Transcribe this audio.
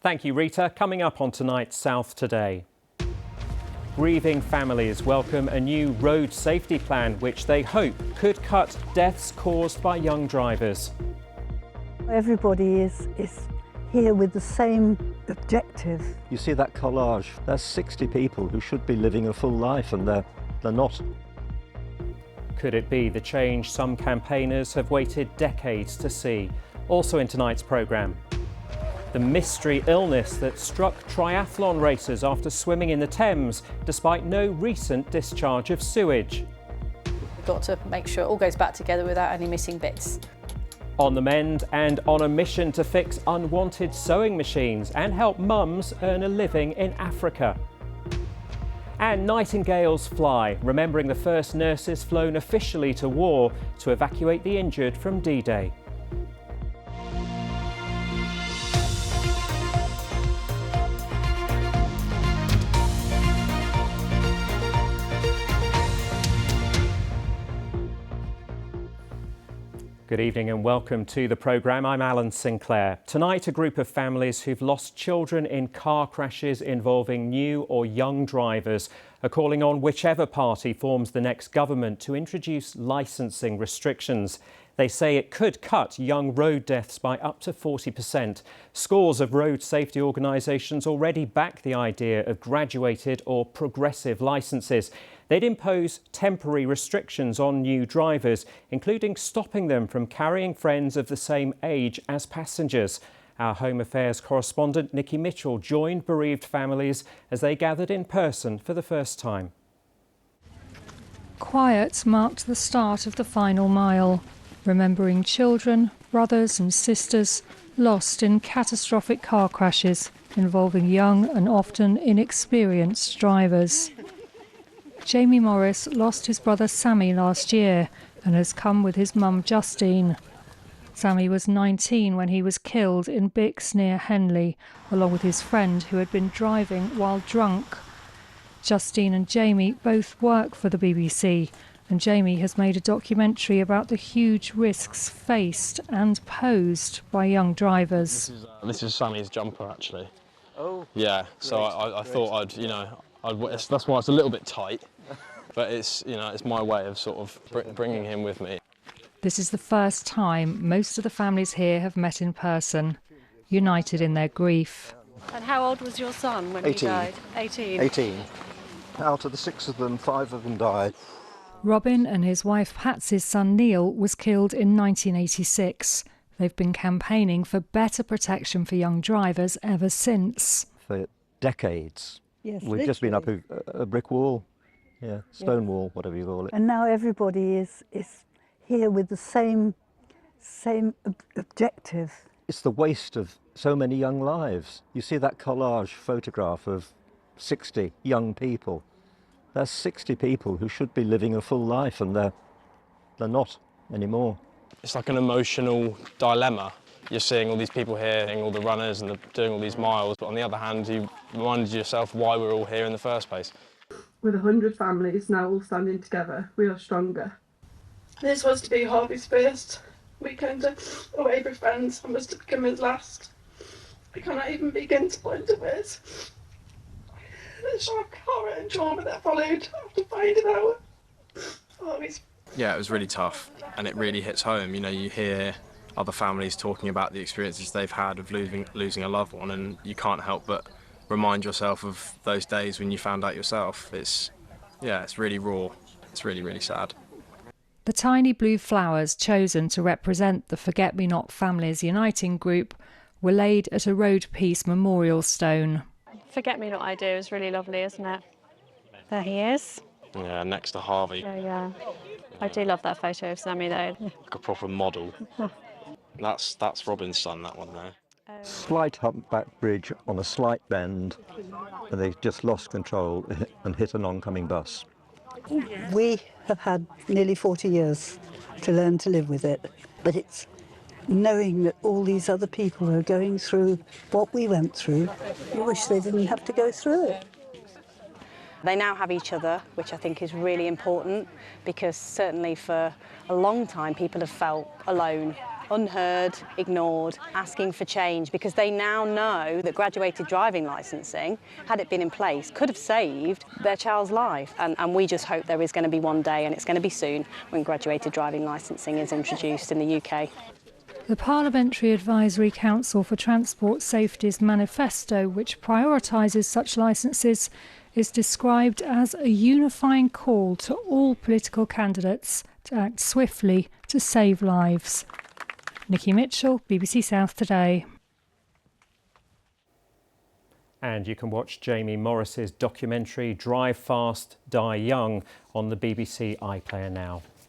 Thank you, Rita. Coming up on tonight's South Today. Grieving families welcome a new road safety plan which they hope could cut deaths caused by young drivers. Everybody is here with the same objective. You see that collage? There's 60 people who should be living a full life and they're not. Could it be the change some campaigners have waited decades to see? Also in tonight's programme, the mystery illness that struck triathlon racers after swimming in the Thames despite no recent discharge of sewage. We've got to make sure it all goes back together without any missing bits. On the mend and on a mission to fix unwanted sewing machines and help mums earn a living in Africa. And nightingales fly, remembering the first nurses flown officially to war to evacuate the injured from D-Day. Good evening and welcome to the programme. I'm Alan Sinclair. Tonight, a group of families who've lost children in car crashes involving new or young drivers are calling on whichever party forms the next government to introduce licensing restrictions. They say it could cut young road deaths by up to 40%. Scores of road safety organisations already back the idea of graduated or progressive licences. They'd impose temporary restrictions on new drivers, including stopping them from carrying friends of the same age as passengers. Our Home Affairs correspondent Nikki Mitchell joined bereaved families as they gathered in person for the first time. Quiet marked the start of the final mile, remembering children, brothers and sisters lost in catastrophic car crashes involving young and often inexperienced drivers. Jamie Morris lost his brother Sammy last year and has come with his mum Justine. Sammy was 19 when he was killed in Bix near Henley, along with his friend who had been driving while drunk. Justine and Jamie both work for the BBC, and Jamie has made a documentary about the huge risks faced and posed by young drivers. This is Sammy's jumper, actually. Oh. Yeah, so I thought that's why it's a little bit tight, but it's my way of sort of bringing him with me. This is the first time most of the families here have met in person, united in their grief. And how old was your son when 18. he died? 18. 18. Out of the 6 of them, 5 of them died. Robin and his wife Patsy's son Neil was killed in 1986. They've been campaigning for better protection for young drivers ever since. For decades. Yes, We've just been up a brick wall, stone wall, whatever you call it. And now everybody is here with the same objective. It's the waste of so many young lives. You see that collage photograph of 60 young people. There's 60 people who should be living a full life and they're not anymore. It's like an emotional dilemma. You're seeing all these people here, seeing all the runners and doing all these miles, but on the other hand, you reminded yourself why we're all here in the first place. With 100 families now all standing together, we are stronger. This was to be Harvey's first weekend away with friends and was to become his last. I cannot even begin to put into words the shock, horror and trauma that followed after finding out. Yeah, it was really tough and it really hits home. You know, you hear other families talking about the experiences they've had of losing a loved one, and you can't help but remind yourself of those days when you found out yourself. It's really raw. It's really, really sad. The tiny blue flowers chosen to represent the Forget-Me-Not Families Uniting Group were laid at a RoadPeace memorial stone. Forget-Me-Not idea is really lovely, isn't it? There he is. Yeah, next to Harvey. Yeah. I do love that photo of Sammy though. Like a proper model. That's Robin's son, that one there. Slight humpback bridge on a slight bend, and they just lost control and hit an oncoming bus. We have had nearly 40 years to learn to live with it, but it's knowing that all these other people are going through what we went through. You wish they didn't have to go through it. They now have each other, which I think is really important, because certainly for a long time people have felt alone unheard, ignored, asking for change, because they now know that graduated driving licensing, had it been in place, could have saved their child's life. And we just hope there is going to be one day, and it's going to be soon, when graduated driving licensing is introduced in the UK. The Parliamentary Advisory Council for Transport Safety's manifesto, which prioritises such licences, is described as a unifying call to all political candidates to act swiftly to save lives. Nikki Mitchell, BBC South Today. And you can watch Jamie Morris's documentary Drive Fast, Die Young on the BBC iPlayer now.